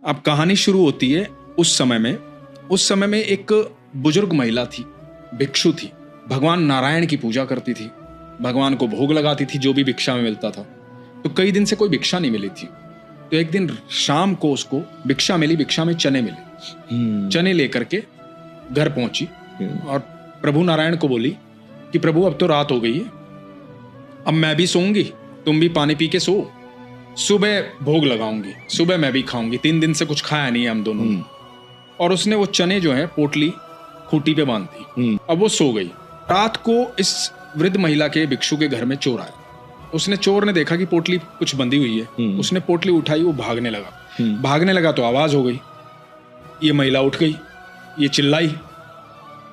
अब कहानी शुरू होती है उस समय में एक बुजुर्ग महिला थी, भिक्षु थी, भगवान नारायण की पूजा करती थी, भगवान को भोग लगाती थी जो भी भिक्षा में मिलता था। तो कई दिन से कोई भिक्षा नहीं मिली थी, तो एक दिन शाम को उसको भिक्षा मिली, भिक्षा में चने मिले। चने लेकर के घर पहुंची और प्रभु नारायण को बोली कि प्रभु अब तो रात हो गई है, अब मैं भी सोऊंगी, तुम भी पानी पी के सो, सुबह भोग लगाऊंगी, सुबह मैं भी खाऊंगी, 3 दिन से कुछ खाया नहीं है हम दोनों ने। और उसने वो चने जो है पोटली खूंटी पे बांध दी। अब वो सो गई। रात को इस वृद्ध महिला के भिक्षु के घर में चोर आया। चोर ने देखा कि पोटली कुछ बंधी हुई है, उसने पोटली उठाई, वो भागने लगा तो आवाज हो गई, ये महिला उठ गई, ये चिल्लाई।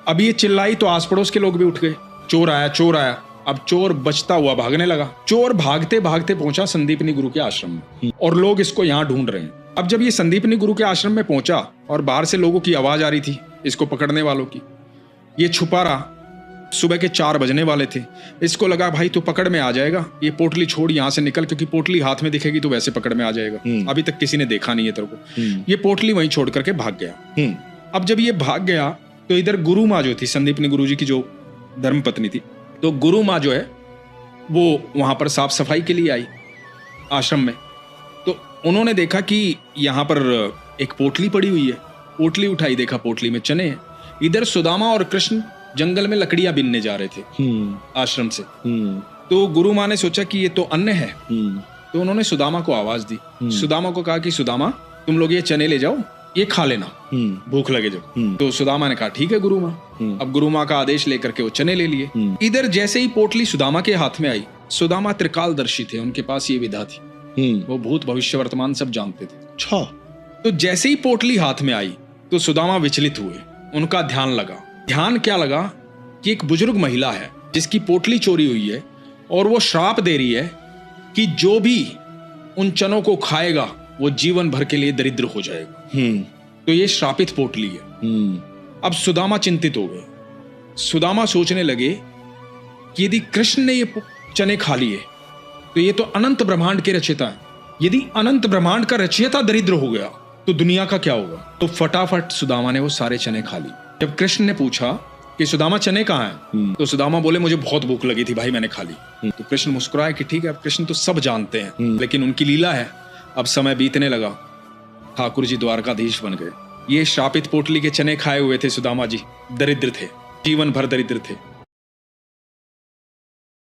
अब ये चिल्लाई तो आस पड़ोस के लोग भी उठ गए, चोर आया, चोर आया। अब चोर बचता हुआ भागने लगा। चोर भागते भागते पहुंचा संदीपनी गुरु के आश्रम में और लोग इसको यहाँ ढूंढ रहे हैं। अब जब ये संदीपनी गुरु के आश्रम में पहुंचा और बाहर से लोगों की आवाज आ रही थी इसको पकड़ने वालों की, ये छुपा रहा। सुबह के 4 बजने वाले थे। इसको लगा भाई तू पकड़ में आ जाएगा, ये पोटली छोड़, यहाँ से निकल, क्योंकि पोटली हाथ में दिखेगी तो वैसे पकड़ में आ जाएगा। अभी तक किसी ने देखा नहीं है तेरे को। ये पोटली वहीं छोड़ करके भाग गया। अब जब ये भाग गया तो इधर गुरु माँ जो थी, संदीपनी गुरु जी की जो धर्म पत्नी थी, तो गुरु माँ जो है वो वहां पर साफ सफाई के लिए आई आश्रम में। तो उन्होंने देखा कि यहाँ पर एक पोटली पड़ी हुई है। पोटली उठाई, देखा पोटली में चने हैं। इधर सुदामा और कृष्ण जंगल में लकड़ियां बीनने जा रहे थे आश्रम से। तो गुरु माँ ने सोचा कि ये तो अन्न है, तो उन्होंने सुदामा को आवाज दी। सुदामा को कहा कि सुदामा तुम लोग ये चने ले जाओ, ये खा लेना, भूख लगे जब। तो सुदामा ने कहा ठीक है गुरु माँ। अब गुरु माँ का आदेश लेकर के वो चने ले लिए। इधर जैसे ही पोटली सुदामा के हाथ में आई, सुदामा त्रिकालदर्शी थे, उनके पास ये विधा थी, वो भूत भविष्य वर्तमान सब जानते थे। तो जैसे ही पोटली हाथ में आई तो सुदामा विचलित हुए, उनका ध्यान लगा। ध्यान क्या लगा कि एक बुजुर्ग महिला है जिसकी पोटली चोरी हुई है और वो श्राप दे रही है कि जो भी उन चनों को खाएगा वो जीवन भर के लिए दरिद्र हो जाएगा। तो ये श्रापित पोटली है। अब सुदामा चिंतित हो गए। सुदामा सोचने लगे कि यदि कृष्ण ने ये चने खा लिए तो ये तो अनंत ब्रह्मांड के रचयिता है। यदि अनंत ब्रह्मांड का रचयिता दरिद्र हो गया तो दुनिया का क्या होगा। तो फटाफट सुदामा ने वो सारे चने खा लिए। जब कृष्ण ने पूछा कि सुदामा चने कहाँ हैं, तो सुदामा बोले मुझे बहुत भूख लगी थी भाई, मैंने खा ली। तो कृष्ण मुस्कुराए कि ठीक है, अब कृष्ण तो सब जानते हैं, लेकिन उनकी लीला है। अब समय बीतने लगा, ठाकुर जी द्वारकाधीश बन गए। ये श्रापित पोटली के चने खाए हुए थे सुदामा जी, दरिद्र थे, जीवन भर दरिद्र थे।